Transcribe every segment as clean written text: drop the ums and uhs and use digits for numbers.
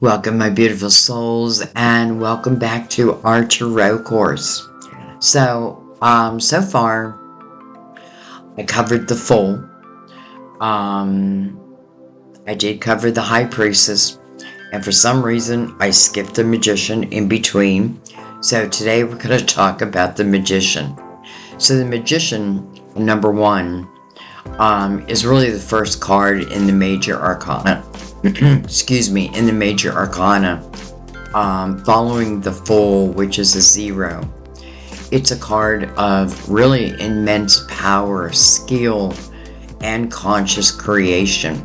Welcome, my beautiful souls, and welcome back to our tarot course. So far, I covered the Fool. I did cover the High Priestess, and for some reason, I skipped the Magician in between. So today, we're going to talk about the Magician. So the Magician, number one, is really the first card in the Major Arcana. Excuse me, in the Major Arcana, following the Fool, which is a 0. It's a card of really immense power, skill, and conscious creation.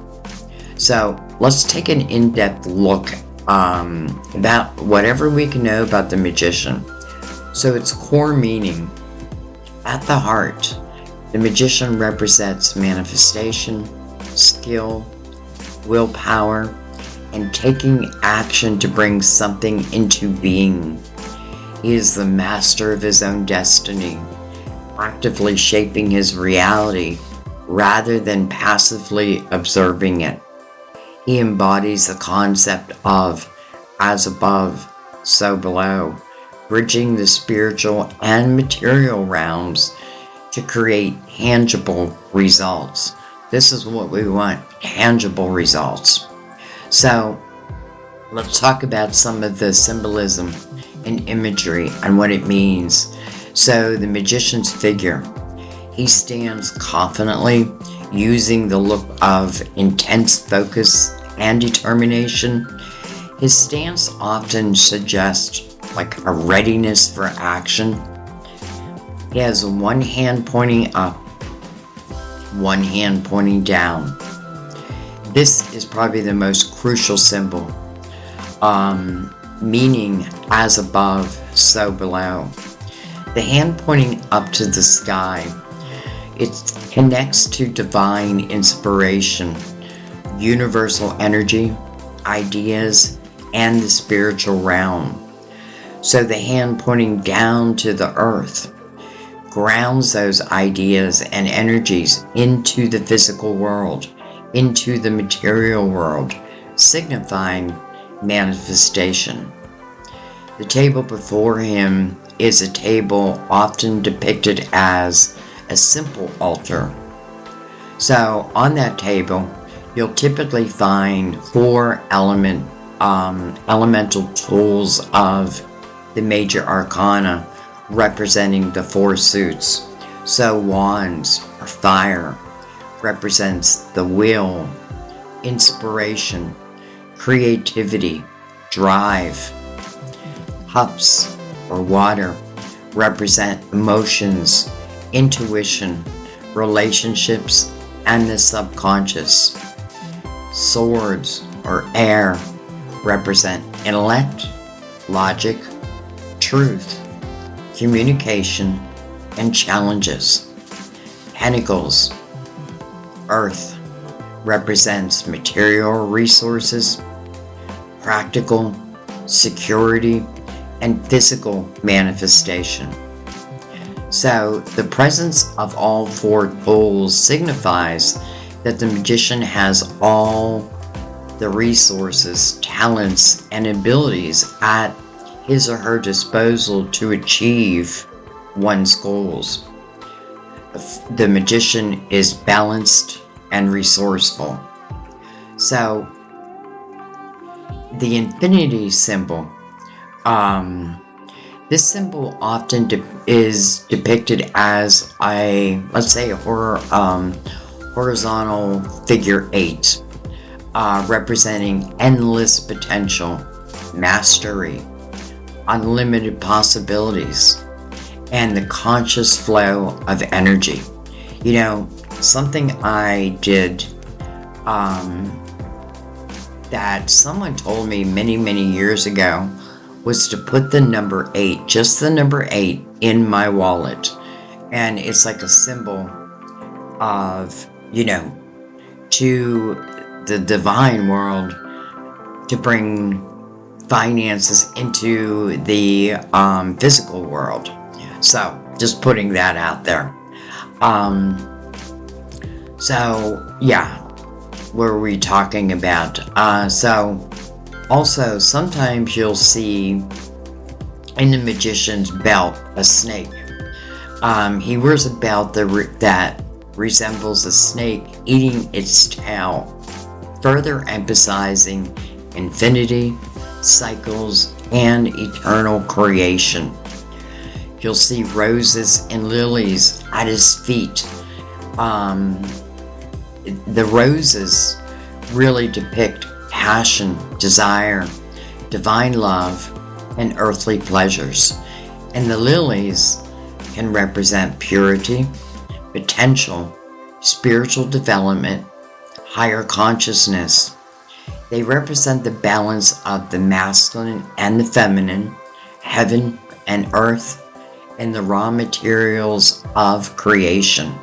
So let's take an in-depth look about whatever we can know about the Magician. So its core meaning, at the heart, the Magician represents manifestation, skill, willpower, and taking action to bring something into being. He is the master of his own destiny, actively shaping his reality rather than passively observing it. He embodies the concept of as above, so below, bridging the spiritual and material realms to create tangible results. This is what we want, tangible results. So let's talk about some of the symbolism and imagery and what it means. So the Magician's figure, he stands confidently, using the look of intense focus and determination. His stance often suggests like a readiness for action. He has one hand pointing up, one hand pointing down. This is probably the most crucial symbol, meaning as above, so below. The hand pointing up to the sky, it connects to divine inspiration, universal energy, ideas, and the spiritual realm. So the hand pointing down to the earth grounds those ideas and energies into the physical world, into the material world, signifying manifestation. The table before him is a table often depicted as a simple altar. So on that table, you'll typically find 4 elemental tools of the Major Arcana, representing the 4 suits. So wands or fire represents the will, inspiration, creativity, drive. Cups or water represent emotions, intuition, relationships, and the subconscious. Swords or air represent intellect, logic, truth, communication, and challenges. Pentacles, earth, represents material resources, practical, security, and physical manifestation. So the presence of all 4 tools signifies that the Magician has all the resources, talents, and abilities at his or her disposal to achieve one's goals. The Magician is balanced and resourceful. So the infinity symbol, this symbol often is depicted as a, let's say, a horizontal figure 8, representing endless potential, mastery, unlimited possibilities, and the conscious flow of energy. You know, something I did that someone told me many years ago was to put the number 8, just the number 8, in my wallet. And it's like a symbol of, to the divine world, to bring finances into the physical world. So just putting that out there. So yeah, what were we talking about? So Also, sometimes you'll see in the magician's belt a snake. He wears a belt that resembles a snake eating its tail, further emphasizing infinity, cycles, and eternal creation. You'll see roses and lilies at his feet. The roses really depict passion, desire, divine love, and earthly pleasures. And the lilies can represent purity, potential, spiritual development, higher consciousness. They represent the balance of the masculine and the feminine, heaven and earth, and the raw materials of creation.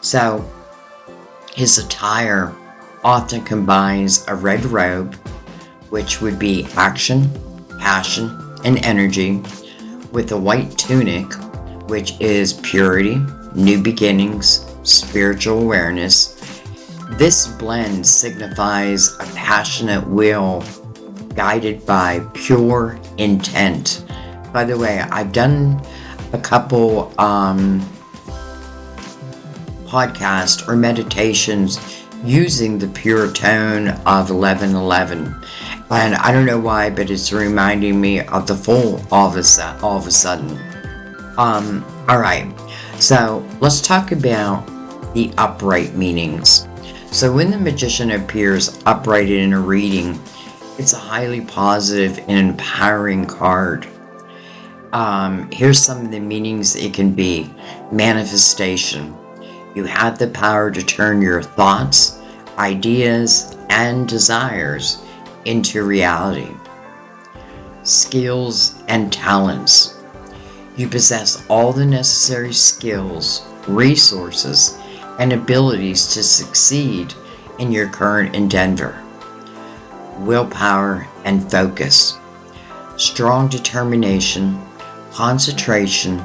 So, his attire often combines a red robe, which would be action, passion, and energy, with a white tunic, which is purity, new beginnings, spiritual awareness. This blend signifies a passionate will guided by pure intent. By the way, I've done a couple podcasts or meditations using the pure tone of 1111. And I don't know why, but it's reminding me of the full all of a sudden. Alright, so let's talk about the upright meanings. So when the magician appears upright in a reading, it's a highly positive and empowering card. Here's some of the meanings it can be. Manifestation. You have the power to turn your thoughts, ideas, and desires into reality. Skills and talents. You possess all the necessary skills, resources, and abilities to succeed in your current endeavor. Willpower and focus. Strong determination, concentration,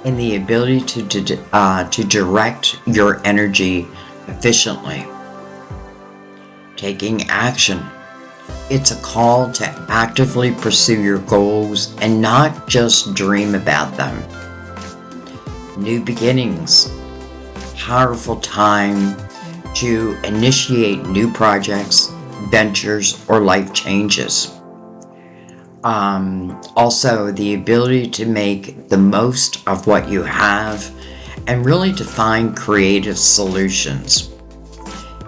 and the ability to direct your energy efficiently. Taking action. It's a call to actively pursue your goals and not just dream about them. New beginnings. Powerful time to initiate new projects, ventures, or life changes. Also, the ability to make the most of what you have and really to find creative solutions.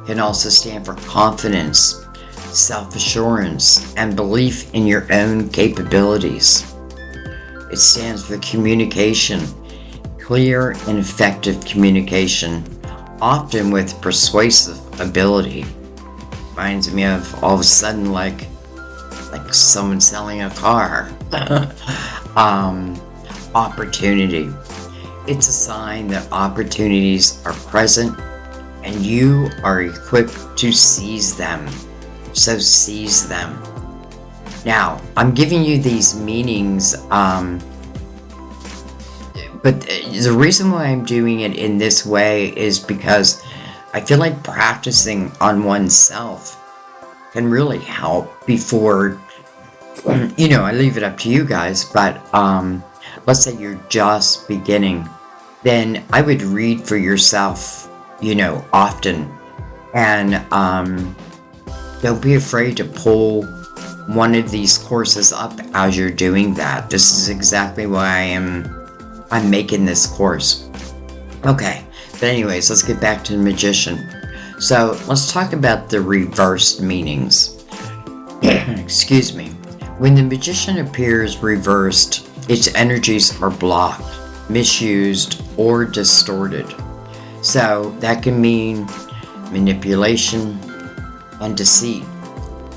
Can also stand for confidence, self-assurance, and belief in your own capabilities. It stands for communication, clear and effective communication, often with persuasive ability. Reminds me of all of a sudden like someone selling a car. Opportunity. It's a sign that opportunities are present and you are equipped to seize them. So seize them. Now, I'm giving you these meanings, but the reason why I'm doing it in this way is because I feel like practicing on oneself can really help before, I leave it up to you guys, but let's say you're just beginning, then I would read for yourself, often, and don't be afraid to pull one of these courses up as you're doing that. This is exactly why I'm making this course. Okay, but anyways, let's get back to the magician. So let's talk about the reversed meanings. Excuse me. When the magician appears reversed, its energies are blocked, misused, or distorted. So that can mean manipulation and deceit,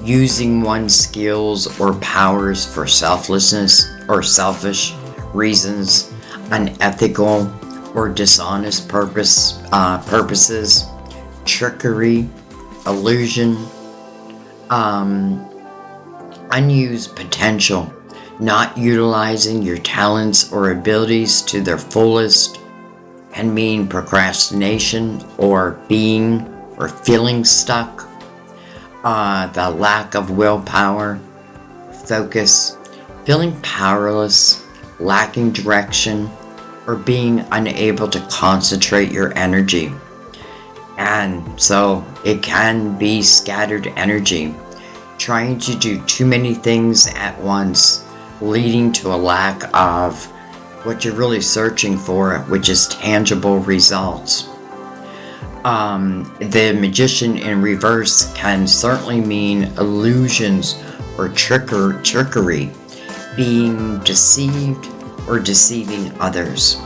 using one's skills or powers for selflessness or selfish reasons, unethical or dishonest purposes, trickery, illusion, unused potential, not utilizing your talents or abilities to their fullest, can mean procrastination or being or feeling stuck. the lack of willpower, focus, feeling powerless, lacking direction, or being unable to concentrate your energy. And so it can be scattered energy, trying to do too many things at once, leading to a lack of what you're really searching for, which is tangible results. The magician in reverse can certainly mean illusions or trickery, being deceived or deceiving others.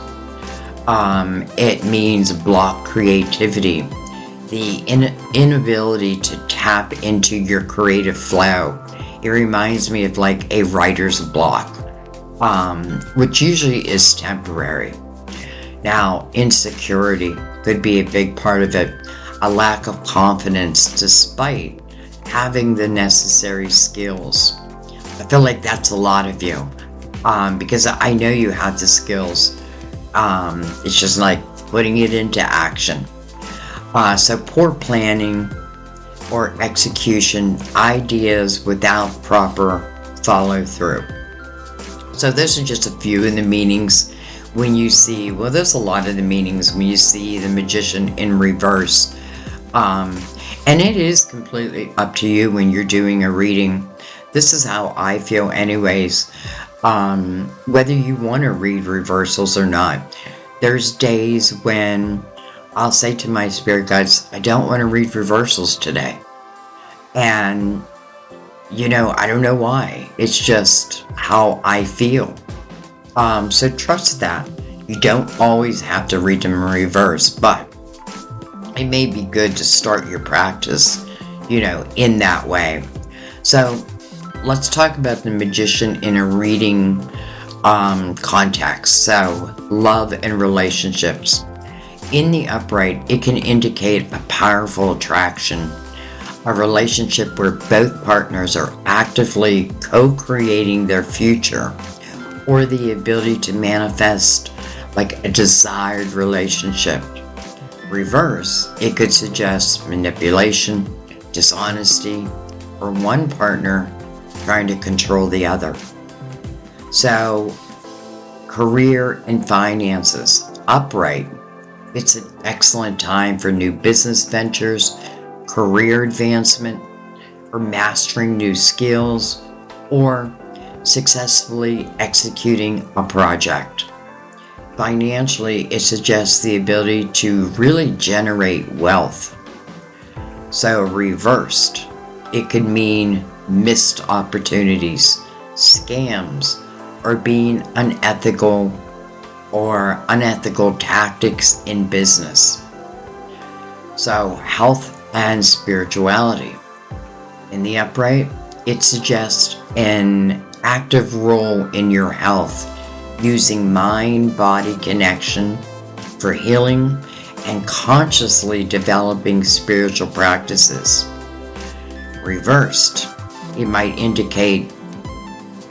It means block creativity, the inability to tap into your creative flow. It reminds me of like a writer's block, which usually is temporary. Now, insecurity could be a big part of it, a lack of confidence despite having the necessary skills. I feel like that's a lot of you, because I know you have the skills. It's just like putting it into action. So poor planning or execution, ideas without proper follow through. So those are just a few of the meanings when you see, well, there's a lot of the meanings when you see the magician in reverse. And it is completely up to you when you're doing a reading. This is how I feel anyways. Whether you want to read reversals or not. There's days when I'll say to my spirit guides, I don't want to read reversals today. And, I don't know why. It's just how I feel. So trust that. You don't always have to read them in reverse, but it may be good to start your practice, in that way. So let's talk about the magician in a reading context. So love and relationships. In the upright, it can indicate a powerful attraction, a relationship where both partners are actively co-creating their future, or the ability to manifest like a desired relationship. Reverse, it could suggest manipulation, dishonesty, or one partner trying to control the other. So, career and finances. Upright, it's an excellent time for new business ventures, career advancement, or mastering new skills, or successfully executing a project. Financially, it suggests the ability to really generate wealth. So reversed, it could mean missed opportunities, scams, or being unethical tactics in business. So health and spirituality. In the upright, it suggests an active role in your health, using mind-body connection for healing and consciously developing spiritual practices. Reversed, it might indicate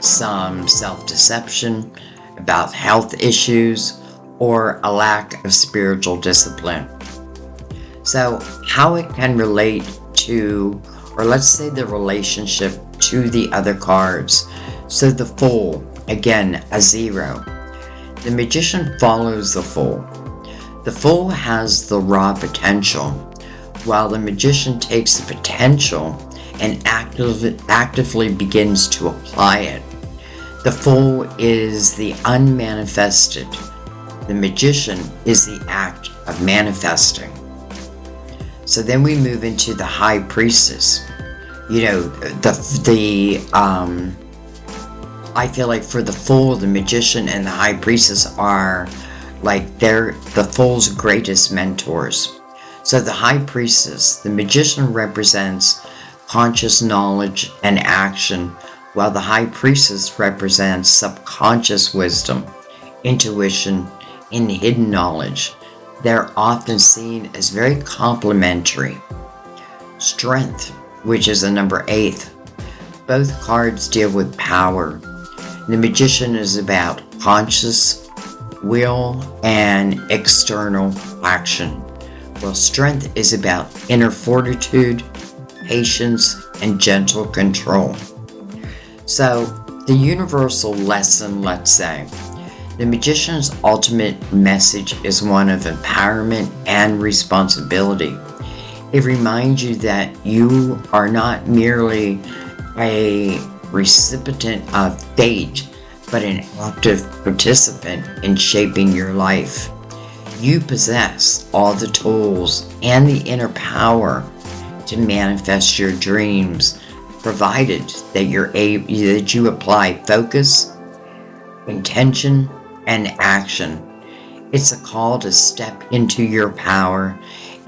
some self-deception about health issues or a lack of spiritual discipline. So how it can relate to, or let's say the relationship to the other cards. So the Fool, again, a 0. The magician follows the Fool. The Fool has the raw potential, while the magician takes the potential and actively begins to apply it. The Fool is the unmanifested. The magician is the act of manifesting. So then we move into the High Priestess. I feel like for the Fool, the magician and the High Priestess are like they're the Fool's greatest mentors. So the High Priestess, the magician represents conscious knowledge and action, while the High Priestess represents subconscious wisdom, intuition, and hidden knowledge. They're often seen as very complementary. Strength, which is a number 8. Both cards deal with power. The magician is about conscious will and external action, while strength is about inner fortitude, patience, and gentle control. So, the universal lesson, let's say, the magician's ultimate message is one of empowerment and responsibility. It reminds you that you are not merely a recipient of fate, but an active participant in shaping your life. You possess all the tools and the inner power to manifest your dreams, provided that you apply focus, intention, and action. It's a call to step into your power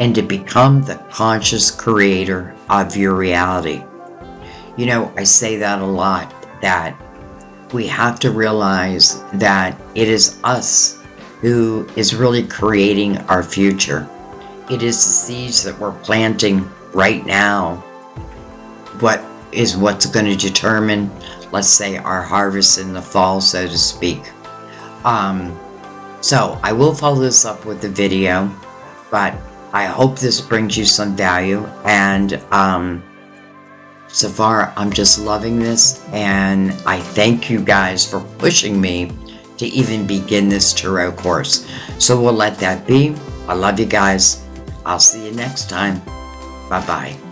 and to become the conscious creator of your reality. You know, I say that a lot, that we have to realize that it is us who is really creating our future. It is the seeds that we're planting right now what's going to determine, let's say, our harvest in the fall, so to speak. So I will follow this up with a video, but I hope this brings you some value, and so far I'm just loving this, and I thank you guys for pushing me to even begin this tarot course. So we'll let that be. I love you guys. I'll see you next time. Bye-bye.